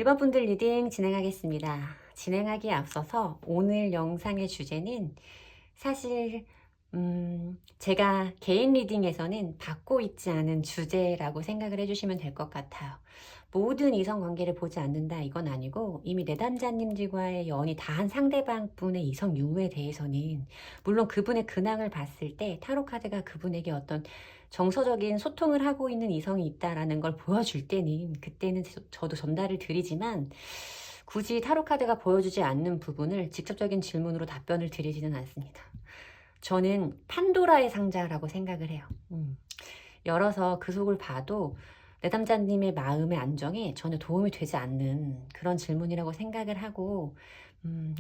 1번 분들 리딩 진행하겠습니다. 진행하기에 앞서서 오늘 영상의 주제는 사실 제가 개인 리딩에서는 받고 있지 않은 주제라고 생각을 해주시면 될 것 같아요. 모든 이성관계를 보지 않는다 이건 아니고 이미 내담자님들과의 연이 다한 상대방분의 이성 유무에 대해서는 물론 그분의 근황을 봤을 때 타로카드가 그분에게 어떤 정서적인 소통을 하고 있는 이성이 있다라는 걸 보여줄 때는 그때는 저도 전달을 드리지만 굳이 타로카드가 보여주지 않는 부분을 직접적인 질문으로 답변을 드리지는 않습니다. 저는 판도라의 상자라고 생각을 해요. 열어서 그 속을 봐도 내담자님의 마음의 안정에 전혀 도움이 되지 않는 그런 질문이라고 생각을 하고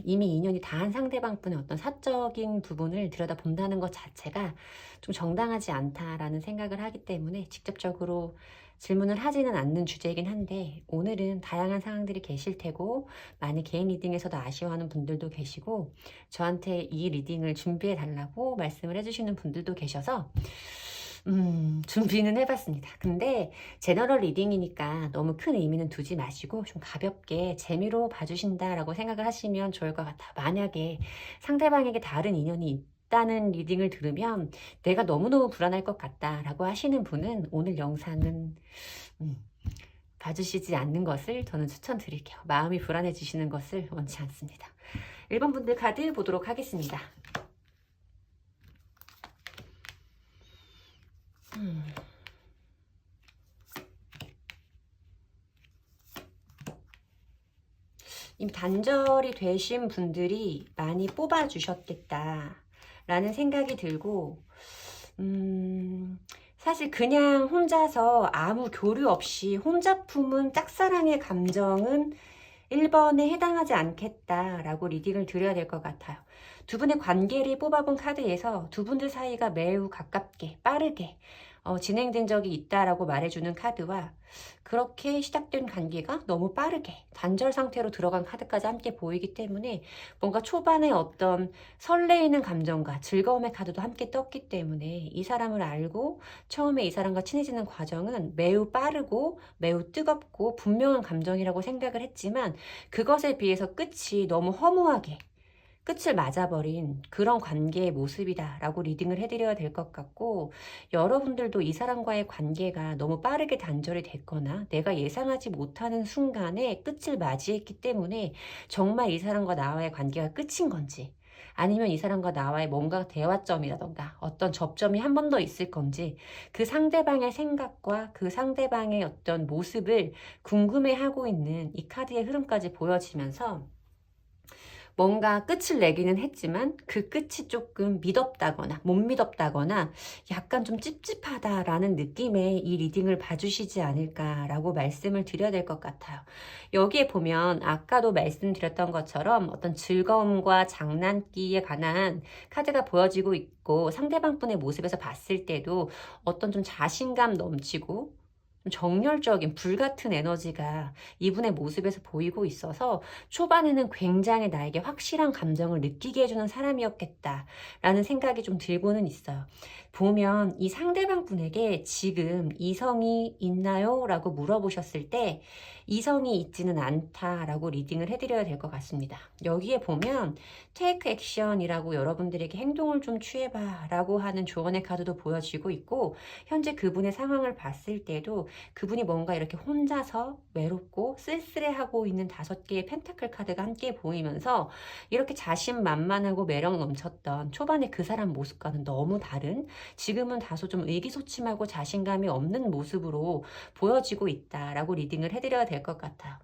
이미 인연이 다한 상대방분의 어떤 사적인 부분을 들여다본다는 것 자체가 좀 정당하지 않다라는 생각을 하기 때문에 직접적으로 질문을 하지는 않는 주제이긴 한데 오늘은 다양한 상황들이 계실 테고 많이 개인 리딩에서도 아쉬워하는 분들도 계시고 저한테 이 리딩을 준비해 달라고 말씀을 해주시는 분들도 계셔서 준비는 해봤습니다. 근데 제너럴 리딩이니까 너무 큰 의미는 두지 마시고 좀 가볍게 재미로 봐주신다라고 생각을 하시면 좋을 것 같아요. 만약에 상대방에게 다른 인연이 있다는 리딩을 들으면 내가 너무너무 불안할 것 같다라고 하시는 분은 오늘 영상은 봐주시지 않는 것을 저는 추천드릴게요. 마음이 불안해지시는 것을 원치 않습니다. 1번 분들 카드 보도록 하겠습니다. 이미 단절이 되신 분들이 많이 뽑아주셨겠다 라는 생각이 들고 사실 그냥 혼자서 아무 교류 없이 혼자 품은 짝사랑의 감정은 1번에 해당하지 않겠다라고 리딩을 드려야 될 것 같아요. 두 분의 관계를 뽑아본 카드에서 두 분들 사이가 매우 가깝게 빠르게 진행된 적이 있다라고 말해주는 카드와 그렇게 시작된 관계가 너무 빠르게 단절 상태로 들어간 카드까지 함께 보이기 때문에 뭔가 초반에 어떤 설레이는 감정과 즐거움의 카드도 함께 떴기 때문에 이 사람을 알고 처음에 이 사람과 친해지는 과정은 매우 빠르고 매우 뜨겁고 분명한 감정이라고 생각을 했지만 그것에 비해서 끝이 너무 허무하게 끝을 맞아버린 그런 관계의 모습이다 라고 리딩을 해드려야 될 것 같고 여러분들도 이 사람과의 관계가 너무 빠르게 단절이 됐거나 내가 예상하지 못하는 순간에 끝을 맞이했기 때문에 정말 이 사람과 나와의 관계가 끝인 건지 아니면 이 사람과 나와의 뭔가 대화점이라던가 어떤 접점이 한 번 더 있을 건지 그 상대방의 생각과 그 상대방의 어떤 모습을 궁금해하고 있는 이 카드의 흐름까지 보여지면서 뭔가 끝을 내기는 했지만 그 끝이 조금 미덥다거나 못 미덥다거나 약간 좀 찝찝하다라는 느낌의 이 리딩을 봐주시지 않을까라고 말씀을 드려야 될 것 같아요. 여기에 보면 아까도 말씀드렸던 것처럼 어떤 즐거움과 장난기에 관한 카드가 보여지고 있고 상대방 분의 모습에서 봤을 때도 어떤 좀 자신감 넘치고 정열적인 불같은 에너지가 이분의 모습에서 보이고 있어서 초반에는 굉장히 나에게 확실한 감정을 느끼게 해주는 사람이었겠다라는 생각이 좀 들고는 있어요. 보면 이 상대방 분에게 지금 이성이 있나요? 라고 물어보셨을 때 이성이 있지는 않다라고 리딩을 해드려야 될 것 같습니다. 여기에 보면 테이크 액션이라고 여러분들에게 행동을 좀 취해봐 라고 하는 조언의 카드도 보여지고 있고 현재 그분의 상황을 봤을 때도 그분이 뭔가 이렇게 혼자서 외롭고 쓸쓸해하고 있는 5개의 펜타클 카드가 함께 보이면서 이렇게 자신만만하고 매력 넘쳤던 초반에 그 사람 모습과는 너무 다른 지금은 다소 좀 의기소침하고 자신감이 없는 모습으로 보여지고 있다라고 리딩을 해드려야 될 것 같아요.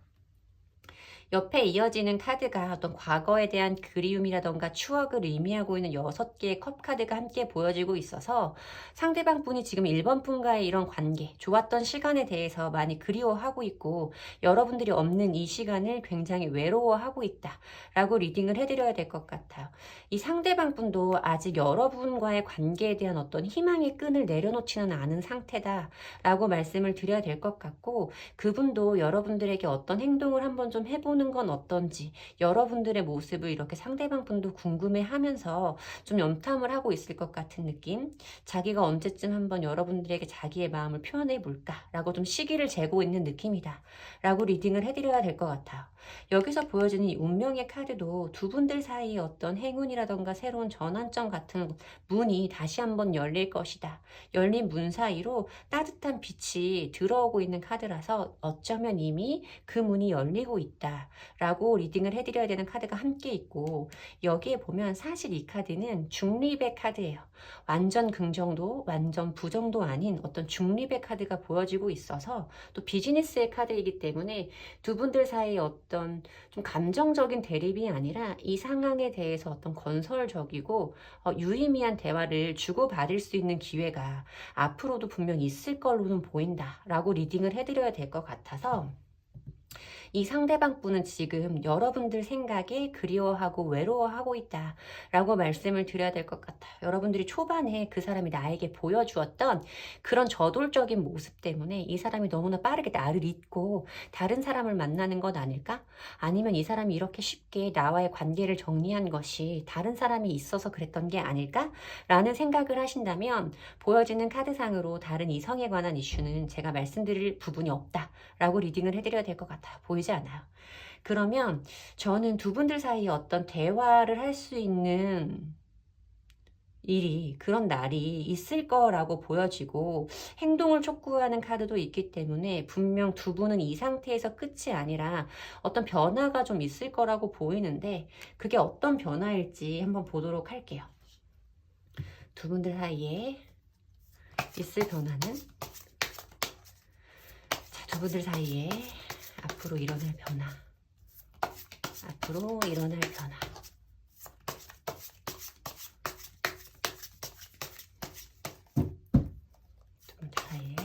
옆에 이어지는 카드가 어떤 과거에 대한 그리움이라던가 추억을 의미하고 있는 6개의 컵 카드가 함께 보여지고 있어서 상대방 분이 지금 1번 분과의 이런 관계, 좋았던 시간에 대해서 많이 그리워하고 있고 여러분들이 없는 이 시간을 굉장히 외로워하고 있다 라고 리딩을 해드려야 될 것 같아요. 이 상대방 분도 아직 여러분과의 관계에 대한 어떤 희망의 끈을 내려놓지는 않은 상태다 라고 말씀을 드려야 될 것 같고 그분도 여러분들에게 어떤 행동을 한번 좀 해보는 해보는 건 어떤지, 여러분들의 모습을 이렇게 상대방 분도 궁금해하면서 좀 염탐을 하고 있을 것 같은 느낌. 자기가 언제쯤 한번 여러분들에게 자기의 마음을 표현해 볼까라고 좀 시기를 재고 있는 느낌이다 라고 리딩을 해드려야 될 것 같아요. 여기서 보여지는 이 운명의 카드도 두 분들 사이에 어떤 행운이라던가 새로운 전환점 같은 문이 다시 한번 열릴 것이다. 열린 문 사이로 따뜻한 빛이 들어오고 있는 카드라서 어쩌면 이미 그 문이 열리고 있다 라고 리딩을 해드려야 되는 카드가 함께 있고, 여기에 보면 사실 이 카드는 중립의 카드예요. 완전 긍정도 완전 부정도 아닌 어떤 중립의 카드가 보여지고 있어서, 또 비즈니스의 카드이기 때문에 두 분들 사이에 어떤 좀 감정적인 대립이 아니라 이 상황에 대해서 어떤 건설적이고 유의미한 대화를 주고받을 수 있는 기회가 앞으로도 분명 있을 걸로는 보인다 라고 리딩을 해드려야 될 것 같아서, 이 상대방 분은 지금 여러분들 생각에 그리워하고 외로워하고 있다 라고 말씀을 드려야 될 것 같아요. 여러분들이 초반에 그 사람이 나에게 보여주었던 그런 저돌적인 모습 때문에 이 사람이 너무나 빠르게 나를 잊고 다른 사람을 만나는 것 아닐까? 아니면 이 사람이 이렇게 쉽게 나와의 관계를 정리한 것이 다른 사람이 있어서 그랬던 게 아닐까? 라는 생각을 하신다면, 보여지는 카드상으로 다른 이성에 관한 이슈는 제가 말씀드릴 부분이 없다 라고 리딩을 해드려야 될 것 같아요. 보이지 않아요. 그러면 저는 두 분들 사이에 어떤 대화를 할 수 있는 일이, 그런 날이 있을 거라고 보여지고, 행동을 촉구하는 카드도 있기 때문에 분명 두 분은 이 상태에서 끝이 아니라 어떤 변화가 좀 있을 거라고 보이는데, 그게 어떤 변화일지 한번 보도록 할게요. 두 분들 사이에 있을 변화는, 자, 두 분들 사이에 앞으로 일어날 변화, 앞으로 일어날 변화. 두 분들 사이에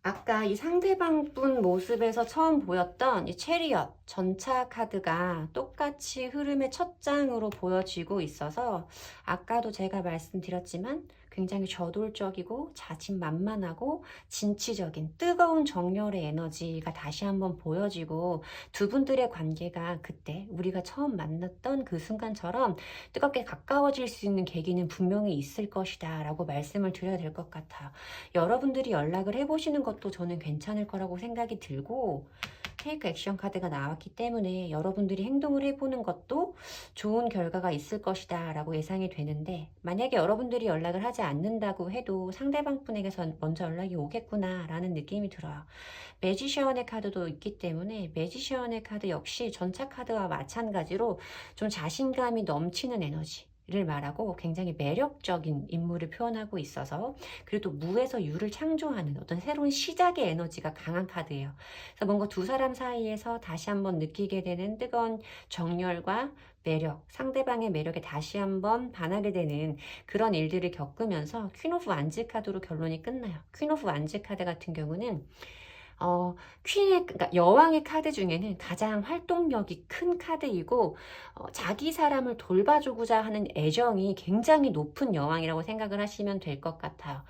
아까 이 상대방 분 모습에서 처음 보였던 이 체리엇 전차 카드가 똑같이 흐름의 첫 장으로 보여지고 있어서, 아까도 제가 말씀드렸지만 굉장히 저돌적이고 자신만만하고 진취적인 뜨거운 정열의 에너지가 다시 한번 보여지고, 두 분들의 관계가 그때 우리가 처음 만났던 그 순간처럼 뜨겁게 가까워질 수 있는 계기는 분명히 있을 것이다 라고 말씀을 드려야 될 것 같아요. 여러분들이 연락을 해보시는 것도 저는 괜찮을 거라고 생각이 들고, 테이크 액션 카드가 나왔기 때문에 여러분들이 행동을 해보는 것도 좋은 결과가 있을 것이다 라고 예상이 되는데, 만약에 여러분들이 연락을 하지 않는다고 해도 상대방 분에게서 먼저 연락이 오겠구나 라는 느낌이 들어요. 매지션의 카드도 있기 때문에 매지션의 카드 역시 전차 카드와 마찬가지로 좀 자신감이 넘치는 에너지 를 말하고 굉장히 매력적인 인물을 표현하고 있어서, 그리고 또 무에서 유를 창조하는 어떤 새로운 시작의 에너지가 강한 카드예요. 그래서 뭔가 두 사람 사이에서 다시 한번 느끼게 되는 뜨거운 정열과 매력, 상대방의 매력에 다시 한번 반하게 되는 그런 일들을 겪으면서 퀸 오브 완즈 카드로 결론이 끝나요. 퀸 오브 완즈 카드 같은 경우는 그러니까 여왕의 카드 중에는 가장 활동력이 큰 카드이고, 자기 사람을 돌봐주고자 하는 애정이 굉장히 높은 여왕이라고 생각을 하시면 될 것 같아요.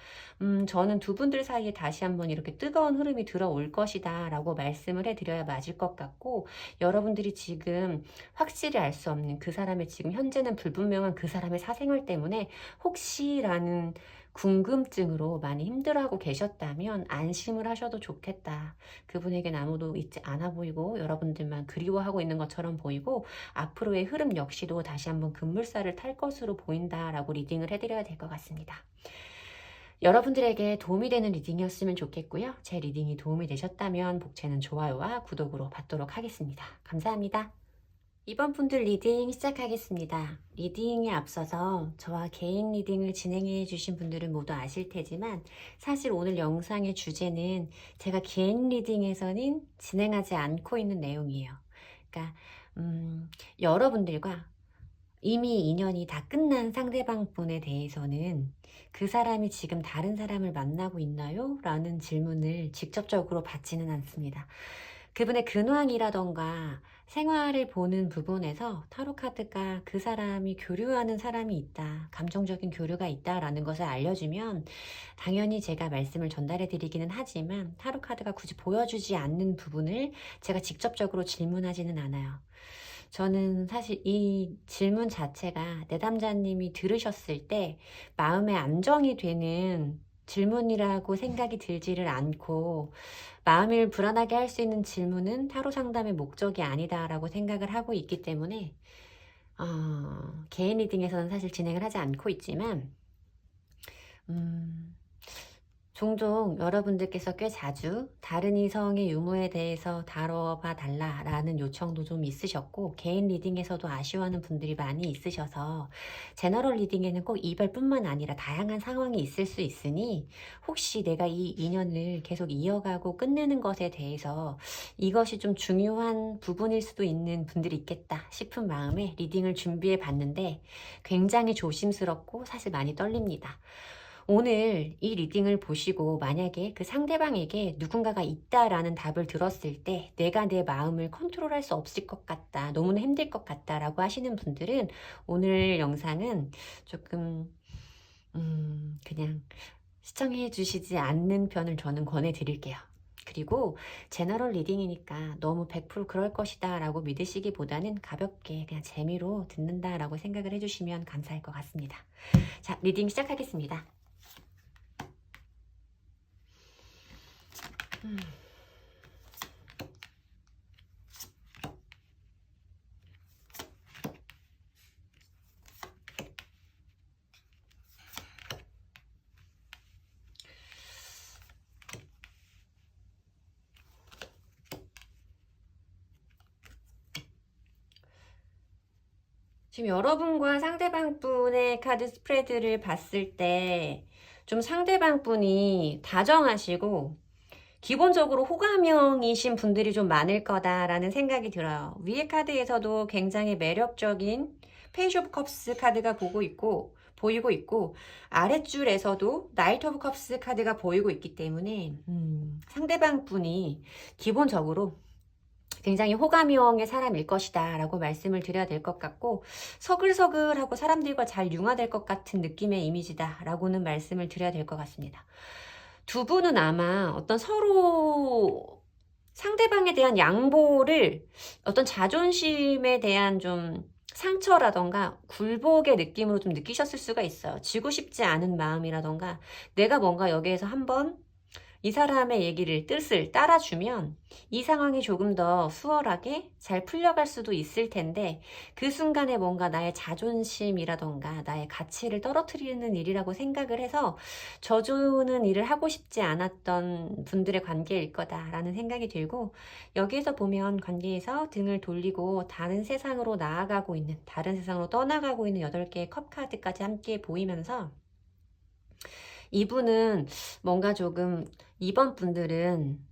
저는 두 분들 사이에 다시 한번 이렇게 뜨거운 흐름이 들어올 것이다 라고 말씀을 해드려야 맞을 것 같고, 여러분들이 지금 확실히 알 수 없는 그 사람의 지금 현재는 불분명한 그 사람의 사생활 때문에 혹시라는 궁금증으로 많이 힘들어하고 계셨다면 안심을 하셔도 좋겠다. 그분에겐 아무도 있지 않아 보이고 여러분들만 그리워하고 있는 것처럼 보이고, 앞으로의 흐름 역시도 다시 한번 급물살을 탈 것으로 보인다라고 리딩을 해드려야 될 것 같습니다. 여러분들에게 도움이 되는 리딩이었으면 좋겠고요. 제 리딩이 도움이 되셨다면 복채는 좋아요와 구독으로 받도록 하겠습니다. 감사합니다. 이번 분들 리딩 시작하겠습니다. 리딩에 앞서서 저와 개인 리딩을 진행해 주신 분들은 모두 아실 테지만, 사실 오늘 영상의 주제는 제가 개인 리딩에서는 진행하지 않고 있는 내용이에요. 그러니까 여러분들과 이미 인연이 다 끝난 상대방 분에 대해서는 그 사람이 지금 다른 사람을 만나고 있나요? 라는 질문을 직접적으로 받지는 않습니다. 그분의 근황이라던가 생활을 보는 부분에서 타로 카드가 그 사람이 교류하는 사람이 있다, 감정적인 교류가 있다라는 것을 알려주면 당연히 제가 말씀을 전달해 드리기는 하지만 타로 카드가 굳이 보여주지 않는 부분을 제가 직접적으로 질문하지는 않아요. 저는 사실 이 질문 자체가 내담자님이 들으셨을 때 마음에 안정이 되는 질문이라고 생각이 들지를 않고, 마음을 불안하게 할 수 있는 질문은 타로 상담의 목적이 아니다라고 생각을 하고 있기 때문에 개인 리딩에서는 사실 진행을 하지 않고 있지만 종종 여러분들께서 꽤 자주 다른 이성의 유무에 대해서 다뤄봐 달라라는 요청도 좀 있으셨고, 개인 리딩에서도 아쉬워하는 분들이 많이 있으셔서 제너럴 리딩에는 꼭 이별뿐만 아니라 다양한 상황이 있을 수 있으니 혹시 내가 이 인연을 계속 이어가고 끝내는 것에 대해서 이것이 좀 중요한 부분일 수도 있는 분들이 있겠다 싶은 마음에 리딩을 준비해 봤는데 굉장히 조심스럽고 사실 많이 떨립니다. 오늘 이 리딩을 보시고 만약에 그 상대방에게 누군가가 있다라는 답을 들었을 때 내가 내 마음을 컨트롤할 수 없을 것 같다, 너무나 힘들 것 같다 라고 하시는 분들은 오늘 영상은 조금 그냥 시청해 주시지 않는 편을 저는 권해드릴게요. 그리고 제너럴 리딩이니까 너무 100% 그럴 것이다 라고 믿으시기보다는 가볍게 그냥 재미로 듣는다 라고 생각을 해주시면 감사할 것 같습니다. 자, 리딩 시작하겠습니다. 지금 여러분과 상대방 분의 카드 스프레드를 봤을 때 좀 상대방 분이 다정하시고 기본적으로 호감형이신 분들이 좀 많을 거다라는 생각이 들어요. 위에 카드에서도 굉장히 매력적인 페이지 오브 컵스 카드가 보이고 있고 아랫줄에서도 나이트 오브 컵스 카드가 보이고 있기 때문에 상대방 분이 기본적으로 굉장히 호감형의 사람일 것이다 라고 말씀을 드려야 될 것 같고, 서글서글하고 사람들과 잘 융화될 것 같은 느낌의 이미지다 라고는 말씀을 드려야 될 것 같습니다. 두 분은 아마 어떤 서로 상대방에 대한 양보를, 어떤 자존심에 대한 좀 상처라던가 굴복의 느낌으로 좀 느끼셨을 수가 있어요. 지고 싶지 않은 마음이라던가 내가 뭔가 여기에서 한번 이 사람의 뜻을 따라주면 이 상황이 조금 더 수월하게 잘 풀려갈 수도 있을 텐데 그 순간에 뭔가 나의 자존심이라던가 나의 가치를 떨어뜨리는 일이라고 생각을 해서 져주는 일을 하고 싶지 않았던 분들의 관계일 거다라는 생각이 들고, 여기에서 보면 관계에서 등을 돌리고 다른 세상으로 나아가고 있는, 다른 세상으로 떠나가고 있는 8개의 컵 카드까지 함께 보이면서 이분은 뭔가 조금, 이번 분들은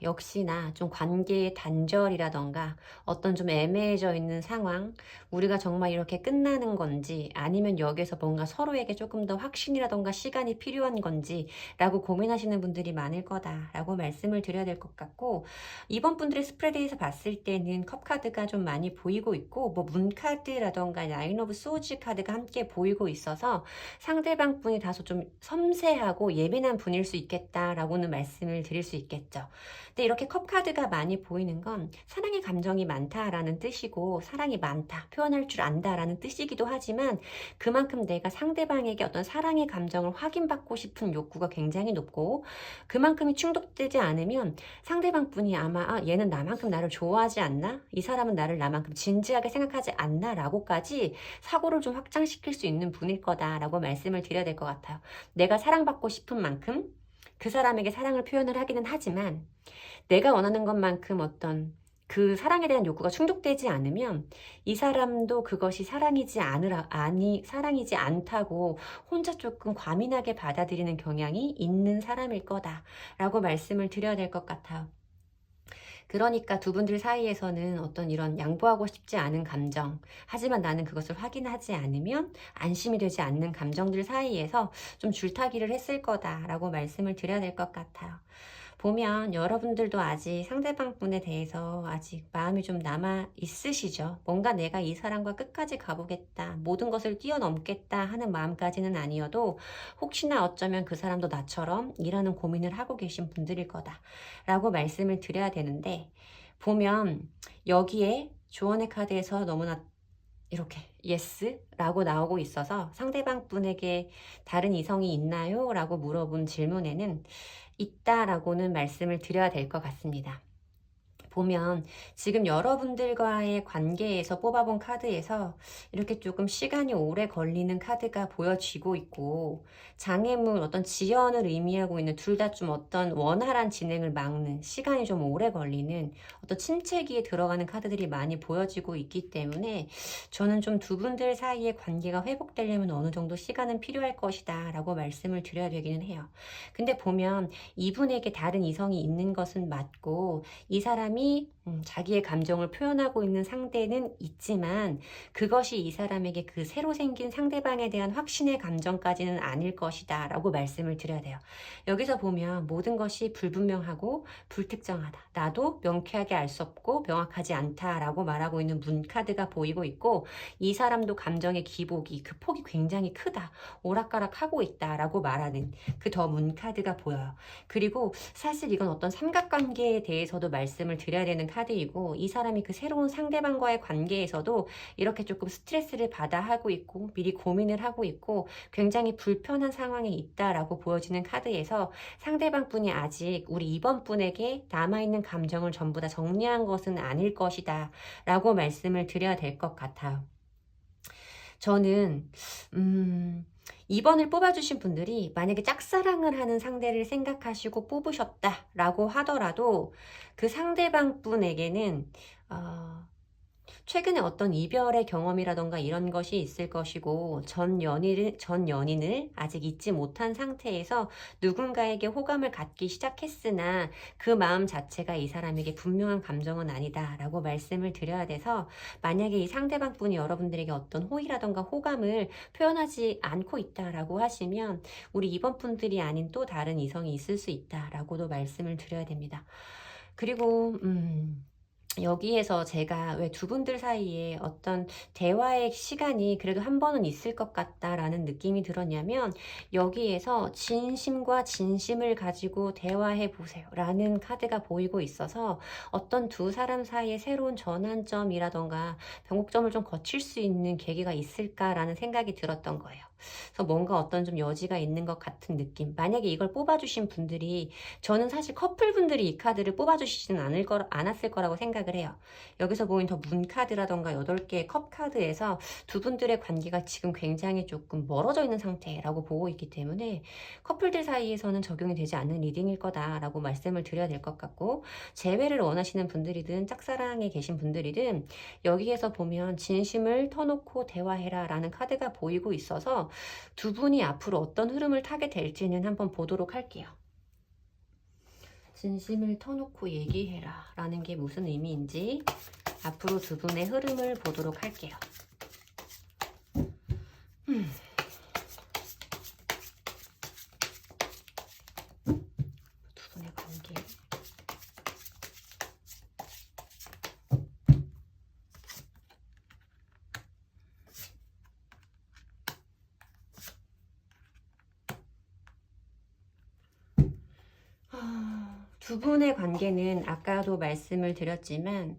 역시나 좀 관계의 단절이라던가 어떤 좀 애매해져 있는 상황, 우리가 정말 이렇게 끝나는 건지 아니면 여기서 뭔가 서로에게 조금 더 확신이라던가 시간이 필요한 건지 라고 고민하시는 분들이 많을 거다라고 말씀을 드려야 될 것 같고, 이번 분들의 스프레드에서 봤을 때는 컵 카드가 좀 많이 보이고 있고 뭐 문 카드라던가 나인 오브 소즈 카드가 함께 보이고 있어서 상대방 분이 다소 좀 섬세하고 예민한 분일 수 있겠다라고는 말씀을 드릴 수 있겠죠. 근데 이렇게 컵 카드가 많이 보이는 건 사랑의 감정이 많다라는 뜻이고, 사랑이 많다, 표현할 줄 안다라는 뜻이기도 하지만 그만큼 내가 상대방에게 어떤 사랑의 감정을 확인받고 싶은 욕구가 굉장히 높고, 그만큼이 충족되지 않으면 상대방 분이 아마 얘는 나만큼 나를 좋아하지 않나? 이 사람은 나를 나만큼 진지하게 생각하지 않나? 라고까지 사고를 좀 확장시킬 수 있는 분일 거다라고 말씀을 드려야 될 것 같아요. 내가 사랑받고 싶은 만큼 그 사람에게 사랑을 표현을 하기는 하지만 내가 원하는 것만큼 어떤 그 사랑에 대한 욕구가 충족되지 않으면 이 사람도 그것이 사랑이지 않다고 혼자 조금 과민하게 받아들이는 경향이 있는 사람일 거다라고 말씀을 드려야 될 것 같아요. 그러니까 두 분들 사이에서는 어떤 이런 양보하고 싶지 않은 감정, 하지만 나는 그것을 확인하지 않으면 안심이 되지 않는 감정들 사이에서 좀 줄타기를 했을 거다라고 말씀을 드려야 될 것 같아요. 보면 여러분들도 아직 상대방 분에 대해서 아직 마음이 좀 남아 있으시죠. 뭔가 내가 이 사람과 끝까지 가보겠다, 모든 것을 뛰어넘겠다 하는 마음까지는 아니어도 혹시나 어쩌면 그 사람도 나처럼 이라는 고민을 하고 계신 분들일 거다 라고 말씀을 드려야 되는데, 보면 여기에 조언의 카드에서 너무나 이렇게 예스라고 나오고 있어서 상대방 분에게 다른 이성이 있나요? 라고 물어본 질문에는 있다라고는 말씀을 드려야 될 것 같습니다. 보면 지금 여러분들과의 관계에서 뽑아본 카드에서 이렇게 조금 시간이 오래 걸리는 카드가 보여지고 있고, 장애물, 어떤 지연을 의미하고 있는, 둘 다 좀 어떤 원활한 진행을 막는, 시간이 좀 오래 걸리는 어떤 침체기에 들어가는 카드들이 많이 보여지고 있기 때문에 저는 좀 두 분들 사이의 관계가 회복되려면 어느 정도 시간은 필요할 것이다 라고 말씀을 드려야 되기는 해요. 근데 보면 이분에게 다른 이성이 있는 것은 맞고, 이 사람이 자기의 감정을 표현하고 있는 상대는 있지만 그것이 이 사람에게 그 새로 생긴 상대방에 대한 확신의 감정까지는 아닐 것이다 라고 말씀을 드려야 돼요. 여기서 보면 모든 것이 불분명하고 불특정하다, 나도 명쾌하게 알 수 없고 명확하지 않다 라고 말하고 있는 문 카드가 보이고 있고, 이 사람도 감정의 기복이, 그 폭이 굉장히 크다, 오락가락하고 있다 라고 말하는 그 더 문 카드가 보여요. 그리고 사실 이건 어떤 삼각관계에 대해서도 말씀을 드려야 되는 카드이고, 이 사람이 그 새로운 상대방과의 관계에서도 이렇게 조금 스트레스를 받아 하고 있고 미리 고민을 하고 있고 굉장히 불편한 상황에 있다라고 보여지는 카드에서, 상대방 분이 아직 우리 이번 분에게 남아있는 감정을 전부 다 정리한 것은 아닐 것이다 라고 말씀을 드려야 될 것 같아요. 저는 2번을 뽑아주신 분들이 만약에 짝사랑을 하는 상대를 생각하시고 뽑으셨다라고 하더라도 그 상대방 분에게는 최근에 어떤 이별의 경험이라던가 이런 것이 있을 것이고, 전 연인을 아직 잊지 못한 상태에서 누군가에게 호감을 갖기 시작했으나 그 마음 자체가 이 사람에게 분명한 감정은 아니다 라고 말씀을 드려야 돼서, 만약에 이 상대방 분이 여러분들에게 어떤 호의라던가 호감을 표현하지 않고 있다라고 하시면 우리 이번 분들이 아닌 또 다른 이성이 있을 수 있다라고도 말씀을 드려야 됩니다. 그리고 여기에서 제가 왜 두 분들 사이에 어떤 대화의 시간이 그래도 한 번은 있을 것 같다라는 느낌이 들었냐면, 여기에서 진심과 진심을 가지고 대화해 보세요 라는 카드가 보이고 있어서 어떤 두 사람 사이에 새로운 전환점이라던가 변곡점을 좀 거칠 수 있는 계기가 있을까라는 생각이 들었던 거예요. 그래서 뭔가 어떤 좀 여지가 있는 것 같은 느낌. 만약에 이걸 뽑아주신 분들이, 저는 사실 커플분들이 이 카드를 뽑아주시지는 않았을 거라고 생각을 해요. 여기서 보인 더 문 카드라던가 8개의 컵 카드에서 두 분들의 관계가 지금 굉장히 조금 멀어져 있는 상태라고 보고 있기 때문에 커플들 사이에서는 적용이 되지 않는 리딩일 거다라고 말씀을 드려야 될 것 같고, 재회를 원하시는 분들이든 짝사랑에 계신 분들이든 여기에서 보면 진심을 터놓고 대화해라 라는 카드가 보이고 있어서 두 분이 앞으로 어떤 흐름을 타게 될지는 한번 보도록 할게요. 진심을 터놓고 얘기해라 라는 게 무슨 의미인지 앞으로 두 분의 흐름을 보도록 할게요. 두 분의 관계. 두 분의 관계는 아까도 말씀을 드렸지만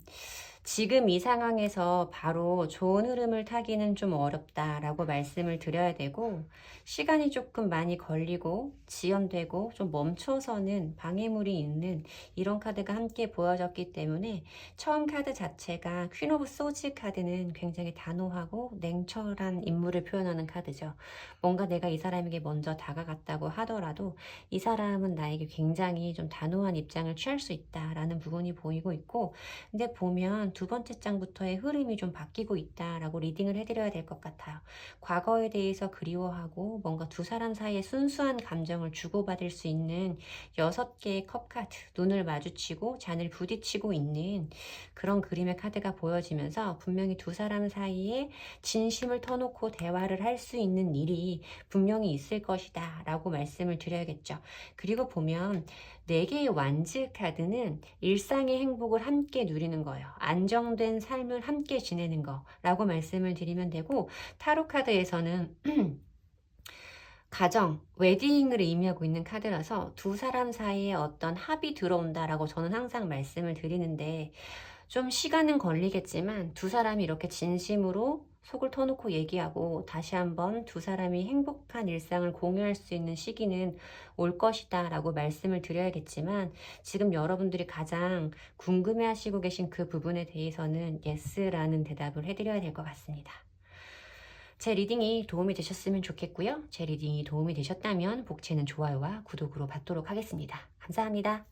지금 이 상황에서 바로 좋은 흐름을 타기는 좀 어렵다라고 말씀을 드려야 되고, 시간이 조금 많이 걸리고 지연되고 좀 멈춰서는 방해물이 있는 이런 카드가 함께 보여졌기 때문에, 처음 카드 자체가 퀸 오브 소즈 카드는 굉장히 단호하고 냉철한 인물을 표현하는 카드죠. 뭔가 내가 이 사람에게 먼저 다가갔다고 하더라도 이 사람은 나에게 굉장히 좀 단호한 입장을 취할 수 있다라는 부분이 보이고 있고, 근데 보면 두 번째 장부터의 흐름이 좀 바뀌고 있다라고 리딩을 해드려야 될 것 같아요. 과거에 대해서 그리워하고 뭔가 두 사람 사이에 순수한 감정을 주고받을 수 있는 6개의 컵 카드, 눈을 마주치고 잔을 부딪히고 있는 그런 그림의 카드가 보여지면서 분명히 두 사람 사이에 진심을 터놓고 대화를 할 수 있는 일이 분명히 있을 것이다 라고 말씀을 드려야겠죠. 그리고 보면 4개의 완즈 카드는 일상의 행복을 함께 누리는 거예요. 안정된 삶을 함께 지내는 거라고 말씀을 드리면 되고, 타로 카드에서는 가정, 웨딩을 의미하고 있는 카드라서 두 사람 사이에 어떤 합이 들어온다라고 저는 항상 말씀을 드리는데, 좀 시간은 걸리겠지만 두 사람이 이렇게 진심으로 속을 터놓고 얘기하고 다시 한번 두 사람이 행복한 일상을 공유할 수 있는 시기는 올 것이다 라고 말씀을 드려야겠지만, 지금 여러분들이 가장 궁금해 하시고 계신 그 부분에 대해서는 예스라는 대답을 해드려야 될 것 같습니다. 제 리딩이 도움이 되셨으면 좋겠고요. 제 리딩이 도움이 되셨다면 복채는 좋아요와 구독으로 받도록 하겠습니다. 감사합니다.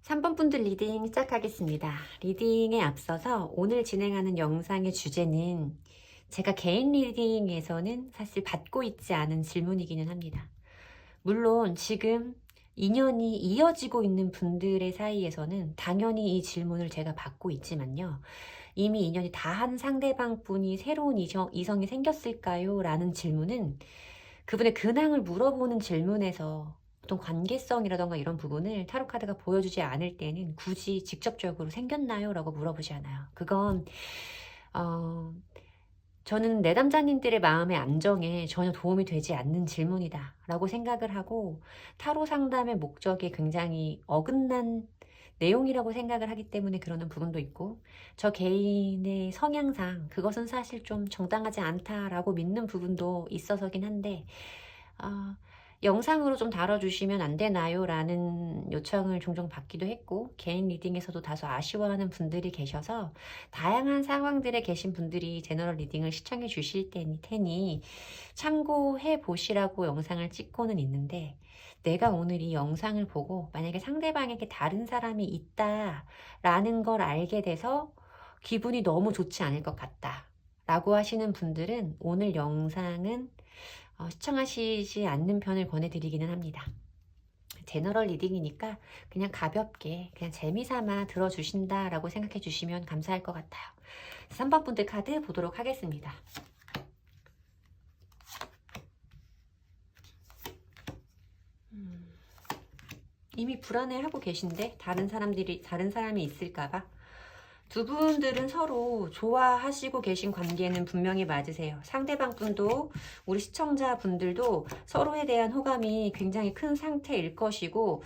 3번 분들 리딩 시작하겠습니다. 리딩에 앞서서 오늘 진행하는 영상의 주제는 제가 개인 리딩에서는 사실 받고 있지 않은 질문이기는 합니다. 물론 지금 인연이 이어지고 있는 분들의 사이에서는 당연히 이 질문을 제가 받고 있지만요. 이미 인연이 다한 상대방 분이 새로운 이성이 생겼을까요? 라는 질문은 그분의 근황을 물어보는 질문에서 어떤 관계성이라던가 이런 부분을 타로카드가 보여주지 않을 때는 굳이 직접적으로 생겼나요? 라고 물어보지 않아요. 그건 저는 내담자님들의 마음의 안정에 전혀 도움이 되지 않는 질문이다 라고 생각을 하고, 타로 상담의 목적에 굉장히 어긋난 내용이라고 생각을 하기 때문에 그러는 부분도 있고, 저 개인의 성향상 그것은 사실 좀 정당하지 않다라고 믿는 부분도 있어서긴 한데, 영상으로 좀 다뤄주시면 안 되나요? 라는 요청을 종종 받기도 했고, 개인 리딩에서도 다소 아쉬워하는 분들이 계셔서 다양한 상황들에 계신 분들이 제너럴 리딩을 시청해 주실 테니 참고해 보시라고 영상을 찍고는 있는데, 내가 오늘 이 영상을 보고 만약에 상대방에게 다른 사람이 있다라는 걸 알게 돼서 기분이 너무 좋지 않을 것 같다 라고 하시는 분들은 오늘 영상은 시청하시지 않는 편을 권해드리기는 합니다. 제너럴 리딩이니까 그냥 가볍게 그냥 재미삼아 들어주신다라고 생각해 주시면 감사할 것 같아요. 3번 분들 카드 보도록 하겠습니다. 이미 불안해하고 계신데 다른 사람이 있을까봐. 두 분들은 서로 좋아하시고 계신 관계는 분명히 맞으세요. 상대방 분도 우리 시청자분들도 서로에 대한 호감이 굉장히 큰 상태일 것이고,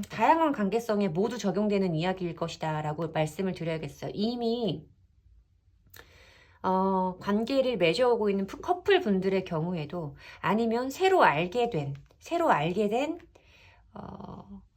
다양한 관계성에 모두 적용되는 이야기일 것이다 라고 말씀을 드려야겠어요. 이미 관계를 맺어오고 있는 커플 분들의 경우에도, 아니면 새로 알게 된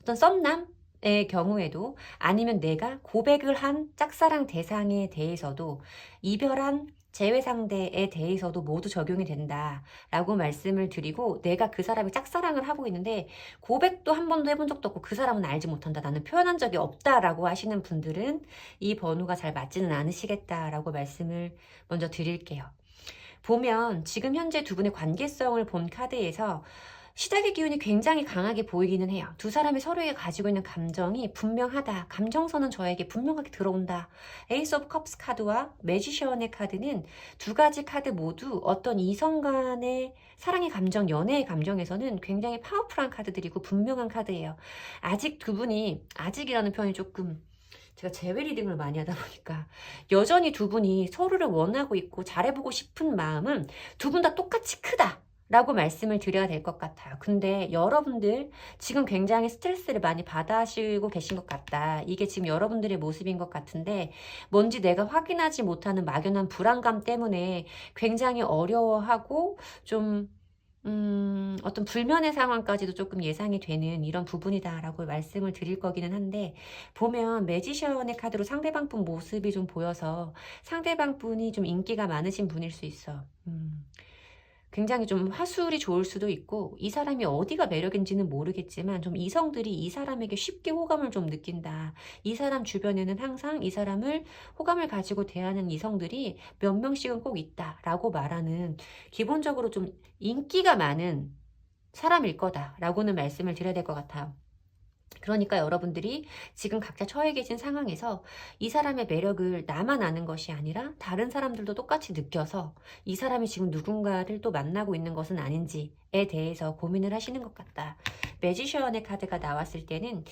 어떤 썸남의 경우에도, 아니면 내가 고백을 한 짝사랑 대상에 대해서도, 이별한 재회 상대에 대해서도 모두 적용이 된다라고 말씀을 드리고, 내가 그 사람이 짝사랑을 하고 있는데 고백도 한 번도 해본 적도 없고 그 사람은 알지 못한다, 나는 표현한 적이 없다라고 하시는 분들은 이 번호가 잘 맞지는 않으시겠다라고 말씀을 먼저 드릴게요. 보면 지금 현재 두 분의 관계성을 본 카드에서 시작의 기운이 굉장히 강하게 보이기는 해요. 두 사람이 서로에게 가지고 있는 감정이 분명하다. 감정선은 저에게 분명하게 들어온다. 에이스 오브 컵스 카드와 매지션의 카드는 두 가지 카드 모두 어떤 이성 간의 사랑의 감정, 연애의 감정에서는 굉장히 파워풀한 카드들이고 분명한 카드예요. 아직 두 분이, 아직이라는 표현이 조금, 제가 재회 리딩을 많이 하다 보니까 여전히 두 분이 서로를 원하고 있고 잘해보고 싶은 마음은 두 분 다 똑같이 크다 라고 말씀을 드려야 될 것 같아요. 근데 여러분들 지금 굉장히 스트레스를 많이 받아하시고 계신 것 같다. 이게 지금 여러분들의 모습인 것 같은데, 뭔지 내가 확인하지 못하는 막연한 불안감 때문에 굉장히 어려워하고 좀 어떤 불면의 상황까지도 조금 예상이 되는 이런 부분이다라고 말씀을 드릴 거기는 한데, 보면 매지션의 카드로 상대방 분 모습이 좀 보여서 상대방 분이 좀 인기가 많으신 분일 수 있어. 굉장히 좀 화술이 좋을 수도 있고, 이 사람이 어디가 매력인지는 모르겠지만 좀 이성들이 이 사람에게 쉽게 호감을 좀 느낀다. 이 사람 주변에는 항상 이 사람을 호감을 가지고 대하는 이성들이 몇 명씩은 꼭 있다라고 말하는, 기본적으로 좀 인기가 많은 사람일 거다라고는 말씀을 드려야 될 것 같아요. 그러니까 여러분들이 지금 각자 처해 계신 상황에서 이 사람의 매력을 나만 아는 것이 아니라 다른 사람들도 똑같이 느껴서 이 사람이 지금 누군가를 또 만나고 있는 것은 아닌지에 대해서 고민을 하시는 것 같다. 매지션의 카드가 나왔을 때는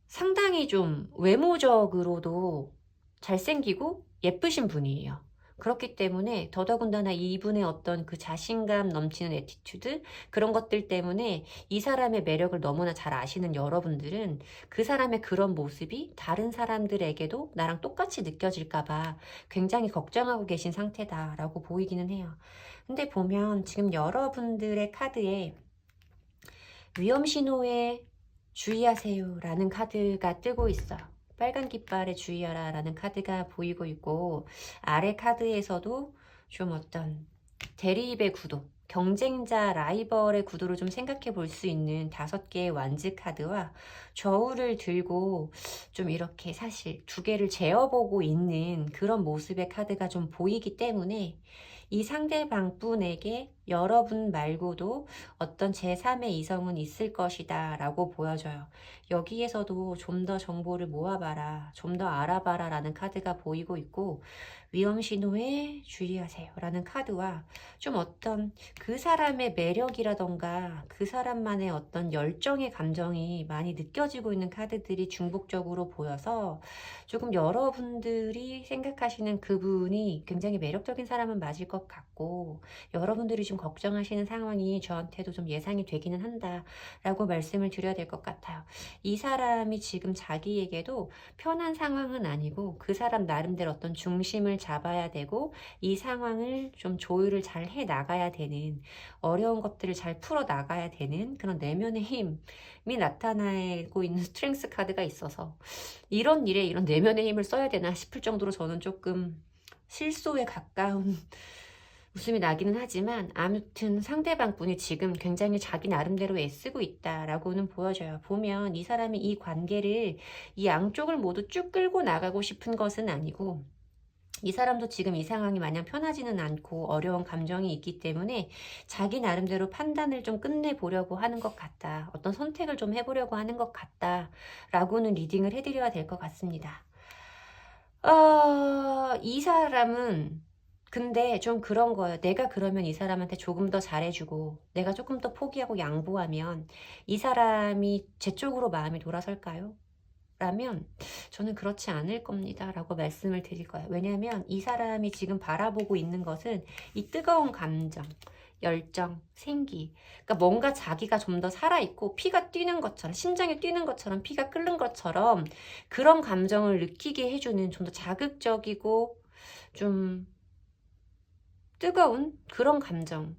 상당히 좀 외모적으로도 잘생기고 예쁘신 분이에요. 그렇기 때문에 더더군다나 이분의 어떤 그 자신감 넘치는 애티튜드, 그런 것들 때문에 이 사람의 매력을 너무나 잘 아시는 여러분들은 그 사람의 그런 모습이 다른 사람들에게도 나랑 똑같이 느껴질까봐 굉장히 걱정하고 계신 상태다라고 보이기는 해요. 근데 보면 지금 여러분들의 카드에 위험신호에 주의하세요 라는 카드가 뜨고 있어요. 빨간 깃발에 주의하라 라는 카드가 보이고 있고, 아래 카드에서도 좀 어떤 대립의 구도, 경쟁자, 라이벌의 구도를 좀 생각해 볼 수 있는 5개의 완즈 카드와 저울을 들고 좀 이렇게 사실 2개를 재어보고 있는 그런 모습의 카드가 좀 보이기 때문에 이 상대방 분에게 여러분 말고도 어떤 제3의 이성은 있을 것이다 라고 보여져요. 여기에서도 좀 더 정보를 모아봐라, 좀 더 알아봐라 라는 카드가 보이고 있고, 위험신호에 주의하세요 라는 카드와 좀 어떤 그 사람의 매력이라던가 그 사람만의 어떤 열정의 감정이 많이 느껴지고 있는 카드들이 중복적으로 보여서 조금 여러분들이 생각하시는 그분이 굉장히 매력적인 사람은 맞을 것 같고, 여러분들이 좀 걱정하시는 상황이 저한테도 좀 예상이 되기는 한다 라고 말씀을 드려야 될 것 같아요. 이 사람이 지금 자기에게도 편한 상황은 아니고 그 사람 나름대로 어떤 중심을 잡아야 되고 이 상황을 좀 조율을 잘 해 나가야 되는, 어려운 것들을 잘 풀어 나가야 되는 그런 내면의 힘이 나타나고 있는 스트렝스 카드가 있어서 이런 일에 이런 내면의 힘을 써야 되나 싶을 정도로 저는 조금 실소에 가까운 웃음이 나기는 하지만, 아무튼 상대방 분이 지금 굉장히 자기 나름대로 애쓰고 있다라고는 보여져요. 보면 이 사람이 이 관계를 이 양쪽을 모두 쭉 끌고 나가고 싶은 것은 아니고, 이 사람도 지금 이 상황이 마냥 편하지는 않고 어려운 감정이 있기 때문에 자기 나름대로 판단을 좀 끝내보려고 하는 것 같다, 어떤 선택을 좀 해보려고 하는 것 같다 라고는 리딩을 해드려야 될 것 같습니다. 이 사람은 근데 좀 그런 거예요. 내가 그러면 이 사람한테 조금 더 잘해주고 내가 조금 더 포기하고 양보하면 이 사람이 제 쪽으로 마음이 돌아설까요? 라면 저는 그렇지 않을 겁니다 라고 말씀을 드릴 거예요. 왜냐하면 이 사람이 지금 바라보고 있는 것은 이 뜨거운 감정, 열정, 생기, 그러니까 뭔가 자기가 좀 더 살아있고 피가 뛰는 것처럼, 심장이 뛰는 것처럼, 피가 끓는 것처럼 그런 감정을 느끼게 해주는 좀 더 자극적이고 좀 뜨거운 그런 감정을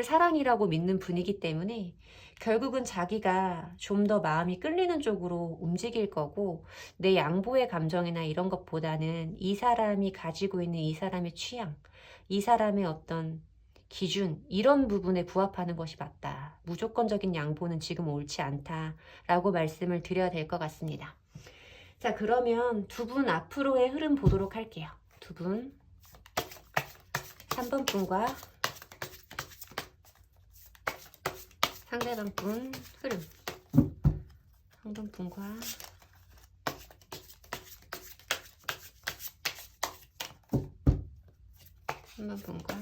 사랑이라고 믿는 분이기 때문에 결국은 자기가 좀 더 마음이 끌리는 쪽으로 움직일 거고, 내 양보의 감정이나 이런 것보다는 이 사람이 가지고 있는 이 사람의 취향, 이 사람의 어떤 기준, 이런 부분에 부합하는 것이 맞다. 무조건적인 양보는 지금 옳지 않다라고 말씀을 드려야 될 것 같습니다. 자, 그러면 두 분 앞으로의 흐름 보도록 할게요. 두 분 3번 분과 상대방 분 흐름, 3번 분과 한번 분과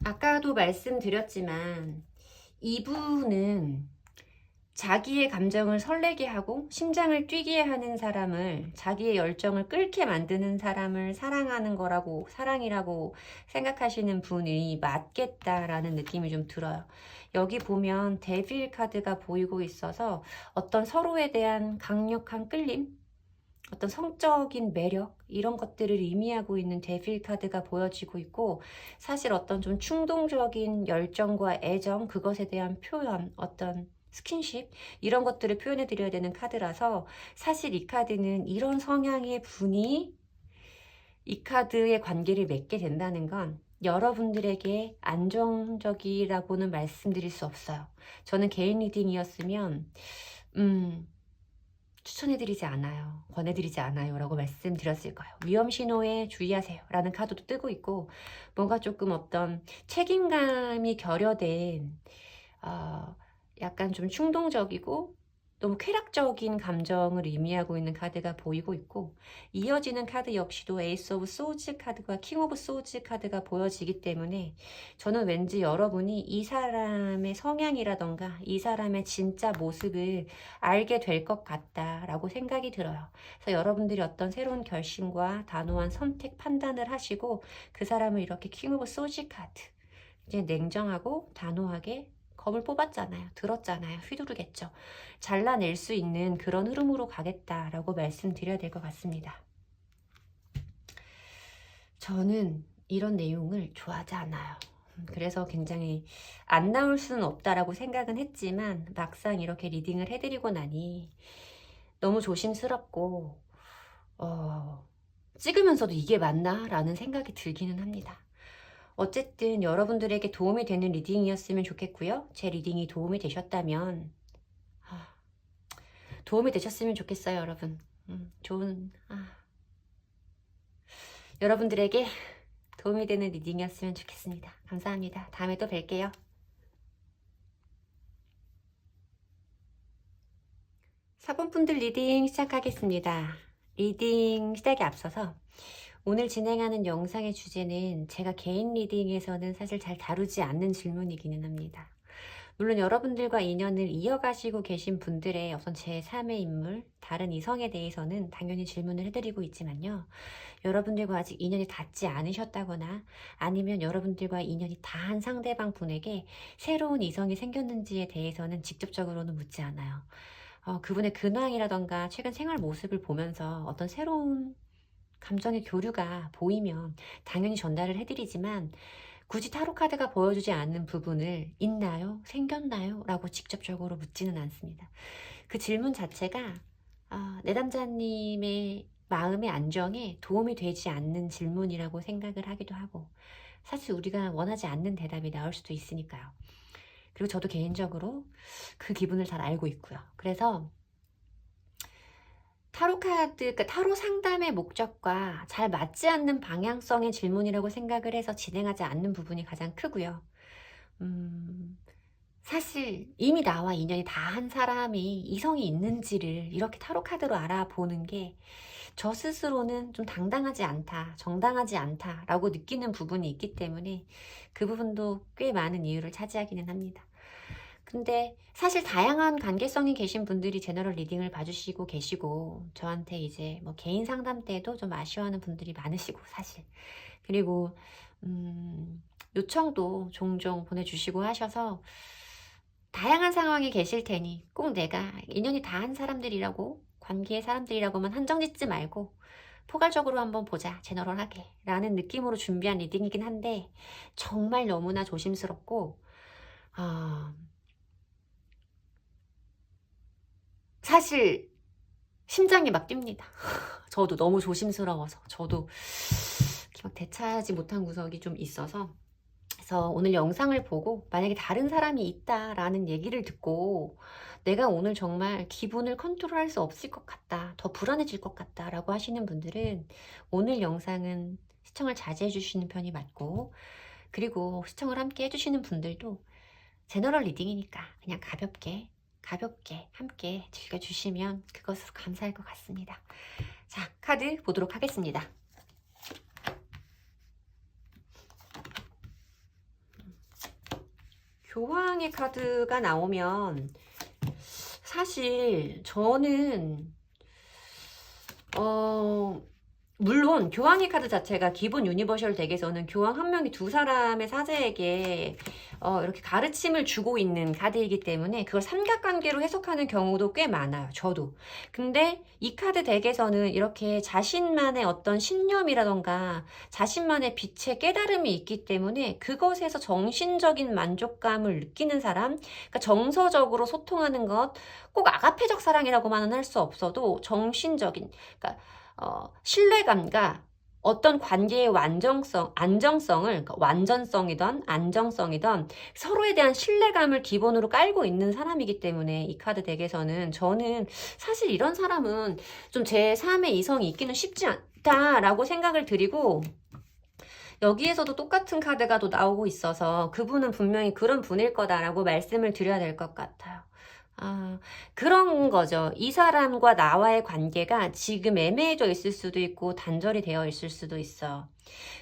아까도 말씀드렸지만 이분은 자기의 감정을 설레게 하고 심장을 뛰게 하는 사람을, 자기의 열정을 끓게 만드는 사람을 사랑하는 거라고, 사랑이라고 생각하시는 분이 맞겠다라는 느낌이 좀 들어요. 여기 보면 데빌 카드가 보이고 있어서 어떤 서로에 대한 강력한 끌림, 어떤 성적인 매력, 이런 것들을 의미하고 있는 데빌 카드가 보여지고 있고, 사실 어떤 좀 충동적인 열정과 애정, 그것에 대한 표현, 어떤 스킨십, 이런 것들을 표현해 드려야 되는 카드라서, 사실 이 카드는 이런 성향의 분이 이 카드의 관계를 맺게 된다는 건 여러분들에게 안정적이라고는 말씀드릴 수 없어요. 저는 개인 리딩이었으면 추천해드리지 않아요, 권해드리지 않아요 라고 말씀드렸을 거예요. 위험신호에 주의하세요 라는 카드도 뜨고 있고, 뭔가 조금 어떤 책임감이 결여된 약간 좀 충동적이고 너무 쾌락적인 감정을 의미하고 있는 카드가 보이고 있고, 이어지는 카드 역시도 에이스 오브 소즈 카드와 킹 오브 소즈 카드가 보여지기 때문에 저는 왠지 여러분이 이 사람의 성향이라던가 이 사람의 진짜 모습을 알게 될 것 같다라고 생각이 들어요. 그래서 여러분들이 어떤 새로운 결심과 단호한 선택, 판단을 하시고 그 사람을 이렇게 킹 오브 소즈 카드, 이제 냉정하고 단호하게 검을 뽑았잖아요. 들었잖아요. 휘두르겠죠. 잘라낼 수 있는 그런 흐름으로 가겠다라고 말씀드려야 될 것 같습니다. 저는 이런 내용을 좋아하지 않아요. 그래서 굉장히 안 나올 수는 없다라고 생각은 했지만 막상 이렇게 리딩을 해드리고 나니 너무 조심스럽고 찍으면서도 이게 맞나? 라는 생각이 들기는 합니다. 어쨌든 여러분들에게 도움이 되는 리딩이었으면 좋겠고요. 제 리딩이 도움이 되셨다면 도움이 되셨으면 좋겠어요, 여러분. 여러분들에게 도움이 되는 리딩이었으면 좋겠습니다. 감사합니다. 다음에 또 뵐게요. 4번 분들 리딩 시작하겠습니다. 리딩 시작에 앞서서 오늘 진행하는 영상의 주제는 제가 개인 리딩에서는 사실 잘 다루지 않는 질문이기는 합니다. 물론 여러분들과 인연을 이어가시고 계신 분들의 어떤 제3의 인물, 다른 이성에 대해서는 당연히 질문을 해드리고 있지만요. 여러분들과 아직 인연이 닿지 않으셨다거나 아니면 여러분들과 인연이 닿은 상대방 분에게 새로운 이성이 생겼는지에 대해서는 직접적으로는 묻지 않아요. 그분의 근황이라던가 최근 생활 모습을 보면서 어떤 새로운 감정의 교류가 보이면 당연히 전달을 해드리지만 굳이 타로 카드가 보여주지 않는 부분을 있나요? 생겼나요? 라고 직접적으로 묻지는 않습니다. 그 질문 자체가 내담자님의 마음의 안정에 도움이 되지 않는 질문이라고 생각을 하기도 하고 사실 우리가 원하지 않는 대답이 나올 수도 있으니까요. 그리고 저도 개인적으로 그 기분을 잘 알고 있고요. 그래서 타로 카드, 그러니까 타로 상담의 목적과 잘 맞지 않는 방향성의 질문이라고 생각을 해서 진행하지 않는 부분이 가장 크고요. 사실 이미 나와 인연이 닿은 사람이 이성이 있는지를 이렇게 타로 카드로 알아보는 게 저 스스로는 좀 당당하지 않다, 정당하지 않다라고 느끼는 부분이 있기 때문에 그 부분도 꽤 많은 이유를 차지하기는 합니다. 근데 사실 다양한 관계성이 계신 분들이 제너럴 리딩을 봐주시고 계시고 저한테 이제 뭐 개인 상담 때도 좀 아쉬워하는 분들이 많으시고 사실 그리고 요청도 종종 보내주시고 하셔서 다양한 상황에 계실 테니 꼭 내가 인연이 닿은 사람들이라고 관계의 사람들이라고만 한정 짓지 말고 포괄적으로 한번 보자, 제너럴하게 라는 느낌으로 준비한 리딩이긴 한데 정말 너무나 조심스럽고 사실 심장이 막 뜁니다. 저도 너무 조심스러워서 저도 막 대처하지 못한 구석이 좀 있어서 그래서 오늘 영상을 보고 만약에 다른 사람이 있다라는 얘기를 듣고 내가 오늘 정말 기분을 컨트롤할 수 없을 것 같다, 더 불안해질 것 같다 라고 하시는 분들은 오늘 영상은 시청을 자제해 주시는 편이 맞고 그리고 시청을 함께 해주시는 분들도 제너럴 리딩이니까 그냥 가볍게 함께 즐겨주시면 그것으로 감사할 것 같습니다. 자, 카드 보도록 하겠습니다. 교황의 카드가 나오면 사실 저는 물론 교황의 카드 자체가 기본 유니버셜 덱에서는 교황 한 명이 두 사람의 사제에게 이렇게 가르침을 주고 있는 카드이기 때문에 그걸 삼각관계로 해석하는 경우도 꽤 많아요. 저도. 근데 이 카드 덱에서는 이렇게 자신만의 어떤 신념이라던가 자신만의 빛의 깨달음이 있기 때문에 그것에서 정신적인 만족감을 느끼는 사람, 그러니까 정서적으로 소통하는 것, 꼭 아가페적 사랑이라고만은 할 수 없어도 정신적인, 그러니까 신뢰감과 어떤 관계의 안정성을, 그러니까 완전성이든 안정성이든 서로에 대한 신뢰감을 기본으로 깔고 있는 사람이기 때문에 이 카드 덱에서는 저는 사실 이런 사람은 좀 제3의 이성이 있기는 쉽지 않다라고 생각을 드리고 여기에서도 똑같은 카드가 또 나오고 있어서 그분은 분명히 그런 분일 거다라고 말씀을 드려야 될 것 같아요. 아, 그런 거죠. 이 사람과 나와의 관계가 지금 애매해져 있을 수도 있고 단절이 되어 있을 수도 있어.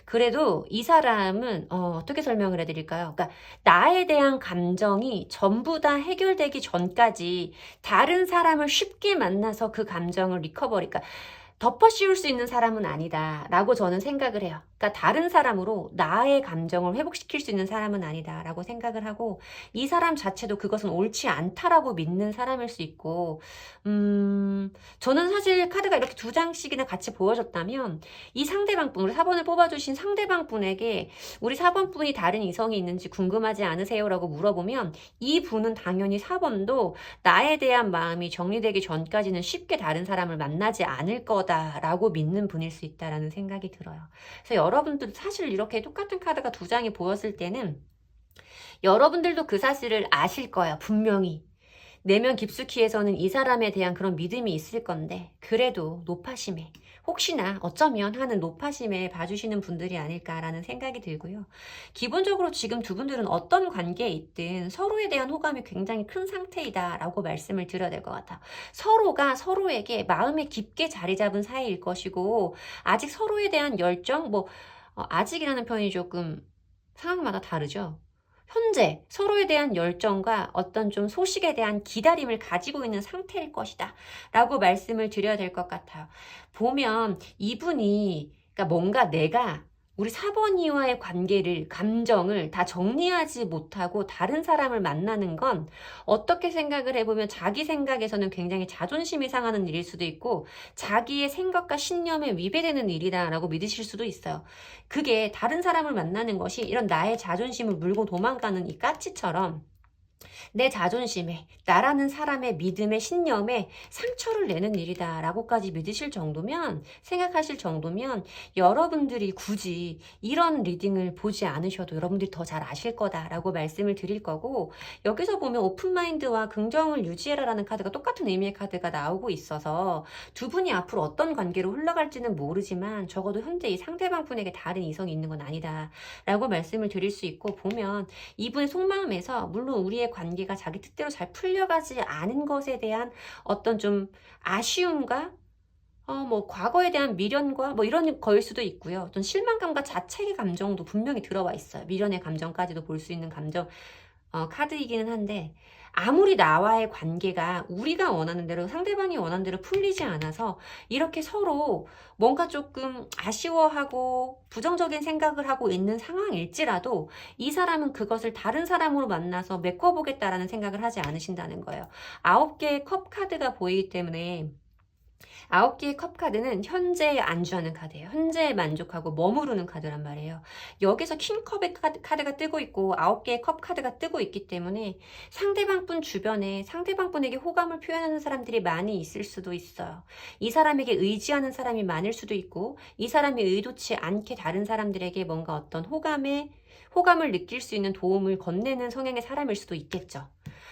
그래도 이 사람은 어떻게 설명을 해드릴까요? 그러니까 나에 대한 감정이 전부 다 해결되기 전까지 다른 사람을 쉽게 만나서 그 감정을 리커버리, 그러니까 덮어씌울 수 있는 사람은 아니다 라고 저는 생각을 해요. 그러니까 다른 사람으로 나의 감정을 회복시킬 수 있는 사람은 아니다 라고 생각을 하고, 이 사람 자체도 그것은 옳지 않다라고 믿는 사람일 수 있고, 저는 사실 카드가 이렇게 두 장씩이나 같이 보여줬다면 이 상대방 분, 우리 4번을 뽑아주신 상대방 분에게 우리 4번 분이 다른 이성이 있는지 궁금하지 않으세요? 라고 물어보면 이 분은 당연히 4번도 나에 대한 마음이 정리되기 전까지는 쉽게 다른 사람을 만나지 않을 거다라고 믿는 분일 수 있다라는 생각이 들어요. 그래서 여러분들 사실 이렇게 똑같은 카드가 두 장이 보였을 때는 여러분들도 그 사실을 아실 거예요. 분명히. 내면 깊숙이에서는 이 사람에 대한 그런 믿음이 있을 건데, 그래도 노파심에, 혹시나 어쩌면 하는 노파심에 봐주시는 분들이 아닐까라는 생각이 들고요. 기본적으로 지금 두 분들은 어떤 관계에 있든 서로에 대한 호감이 굉장히 큰 상태이다라고 말씀을 드려야 될 것 같아요. 서로가 서로에게 마음에 깊게 자리 잡은 사이일 것이고, 아직 서로에 대한 열정, 아직이라는 표현이 조금 상황마다 다르죠. 현재 서로에 대한 열정과 어떤 좀 소식에 대한 기다림을 가지고 있는 상태일 것이다 라고 말씀을 드려야 될 것 같아요. 보면 이분이, 그러니까 뭔가 내가 우리 4번이와의 관계를, 감정을 다 정리하지 못하고 다른 사람을 만나는 건 어떻게 생각을 해보면 자기 생각에서는 굉장히 자존심이 상하는 일일 수도 있고 자기의 생각과 신념에 위배되는 일이다라고 믿으실 수도 있어요. 그게 다른 사람을 만나는 것이 이런 나의 자존심을 물고 도망가는 이 까치처럼 내 자존심에, 나라는 사람의 믿음에, 신념에 상처를 내는 일이다 라고까지 믿으실 정도면, 생각하실 정도면 여러분들이 굳이 이런 리딩을 보지 않으셔도 여러분들이 더 잘 아실 거다라고 말씀을 드릴 거고, 여기서 보면 오픈마인드와 긍정을 유지해라라는 카드가 똑같은 의미의 카드가 나오고 있어서 두 분이 앞으로 어떤 관계로 흘러갈지는 모르지만 적어도 현재 이 상대방 분에게 다른 이성이 있는 건 아니다 라고 말씀을 드릴 수 있고, 보면 이분의 속마음에서 물론 우리의 관계가 자기 뜻대로 잘 풀려가지 않은 것에 대한 어떤 좀 아쉬움과 과거에 대한 미련과 이런 거일 수도 있고요. 어떤 실망감과 자책의 감정도 분명히 들어와 있어요. 미련의 감정까지도 볼 수 있는 감정 카드이기는 한데, 아무리 나와의 관계가 우리가 원하는 대로 상대방이 원하는 대로 풀리지 않아서 이렇게 서로 뭔가 조금 아쉬워하고 부정적인 생각을 하고 있는 상황일지라도 이 사람은 그것을 다른 사람으로 만나서 메꿔보겠다라는 생각을 하지 않으신다는 거예요. 9개의 컵 카드가 보이기 때문에 9개의 컵 카드는 현재에 안주하는 카드예요. 현재에 만족하고 머무르는 카드란 말이에요. 여기서 킹컵의 카드가 뜨고 있고 9개의 컵 카드가 뜨고 있기 때문에 상대방 분 주변에 상대방 분에게 호감을 표현하는 사람들이 많이 있을 수도 있어요. 이 사람에게 의지하는 사람이 많을 수도 있고, 이 사람이 의도치 않게 다른 사람들에게 뭔가 어떤 호감을 느낄 수 있는 도움을 건네는 성향의 사람일 수도 있겠죠.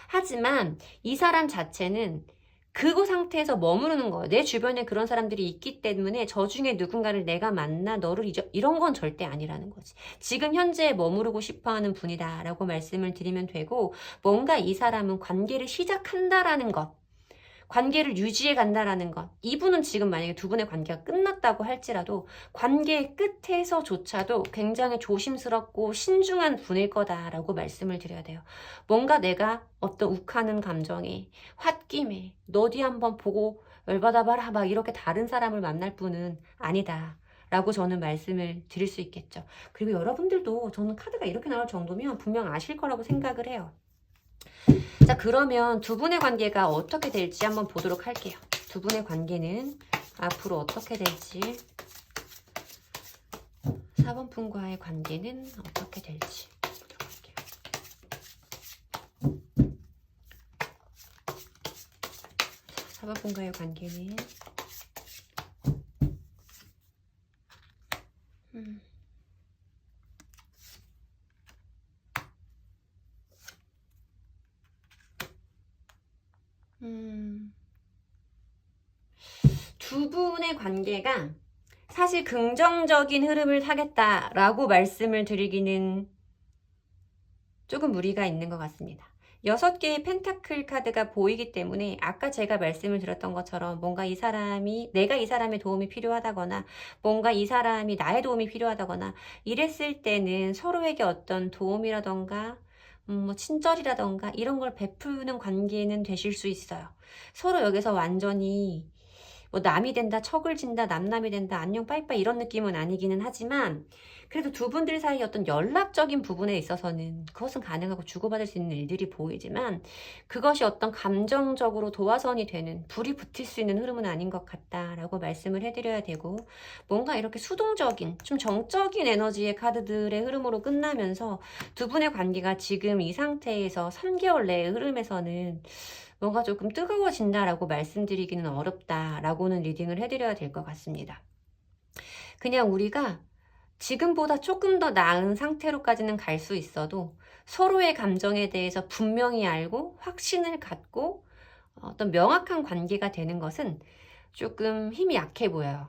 하지만 이 사람 자체는 그 상태에서 머무르는 거예요. 내 주변에 그런 사람들이 있기 때문에 저 중에 누군가를 내가 만나 너를 잊어, 이런 건 절대 아니라는 거지. 지금 현재에 머무르고 싶어하는 분이다 라고 말씀을 드리면 되고, 뭔가 이 사람은 관계를 시작한다라는 것, 관계를 유지해 간다라는 것, 이분은 지금 만약에 두 분의 관계가 끝났다고 할지라도 관계의 끝에서조차도 굉장히 조심스럽고 신중한 분일 거다라고 말씀을 드려야 돼요. 뭔가 내가 어떤 욱하는 감정에, 홧김에 너 어디 한번 보고 열받아봐라 막 이렇게 다른 사람을 만날 분은 아니다 라고 저는 말씀을 드릴 수 있겠죠. 그리고 여러분들도 저는 카드가 이렇게 나올 정도면 분명 아실 거라고 생각을 해요. 자, 그러면 두 분의 관계가 어떻게 될지 한번 보도록 할게요. 두 분의 관계는 앞으로 어떻게 될지, 4번 분과의 관계는 어떻게 될지 보도록 할게요. 4번 분과의 관계는 두 분의 관계가 사실 긍정적인 흐름을 타겠다라고 말씀을 드리기는 조금 무리가 있는 것 같습니다. 6개의 펜타클 카드가 보이기 때문에 아까 제가 말씀을 드렸던 것처럼 뭔가 내가 이 사람의 도움이 필요하다거나 뭔가 이 사람이 나의 도움이 필요하다거나 이랬을 때는 서로에게 어떤 도움이라던가 뭐 친절이라던가 이런 걸 베푸는 관계는 되실 수 있어요. 서로 여기서 완전히 뭐 남이 된다, 척을 진다, 남남이 된다, 안녕 빠이빠이 이런 느낌은 아니기는 하지만 그래도 두 분들 사이 어떤 연락적인 부분에 있어서는 그것은 가능하고 주고받을 수 있는 일들이 보이지만 그것이 어떤 감정적으로 도화선이 되는 불이 붙을 수 있는 흐름은 아닌 것 같다라고 말씀을 해드려야 되고 뭔가 이렇게 수동적인 좀 정적인 에너지의 카드들의 흐름으로 끝나면서 두 분의 관계가 지금 이 상태에서 3개월 내의 흐름에서는 뭔가 조금 뜨거워진다라고 말씀드리기는 어렵다라고는 리딩을 해드려야 될 것 같습니다. 그냥 우리가 지금보다 조금 더 나은 상태로까지는 갈 수 있어도 서로의 감정에 대해서 분명히 알고 확신을 갖고 어떤 명확한 관계가 되는 것은 조금 힘이 약해 보여요.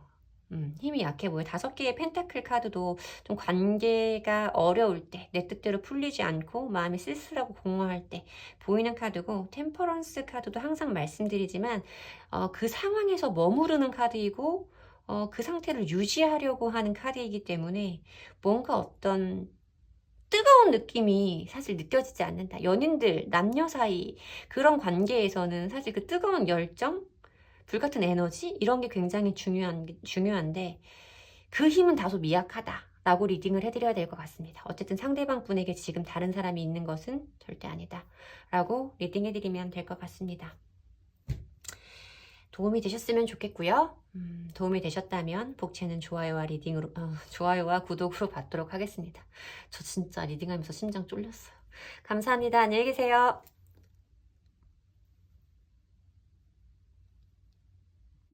힘이 약해 보여요. 5개의 펜타클 카드도 좀 관계가 어려울 때, 내 뜻대로 풀리지 않고 마음이 쓸쓸하고 공허할 때 보이는 카드고, 템퍼런스 카드도 항상 말씀드리지만 그 상황에서 머무르는 카드이고 그 상태를 유지하려고 하는 카드이기 때문에 뭔가 어떤 뜨거운 느낌이 사실 느껴지지 않는다. 연인들, 남녀 사이 그런 관계에서는 사실 그 뜨거운 열정, 불같은 에너지 이런 게 굉장히 중요한데 그 힘은 다소 미약하다라고 리딩을 해드려야 될 것 같습니다. 어쨌든 상대방 분에게 지금 다른 사람이 있는 것은 절대 아니다 라고 리딩해드리면 될 것 같습니다. 도움이 되셨으면 좋겠고요. 도움이 되셨다면 복채는 좋아요와 구독으로 받도록 하겠습니다. 저 진짜 리딩하면서 심장 쫄렸어요. 감사합니다. 안녕히 계세요.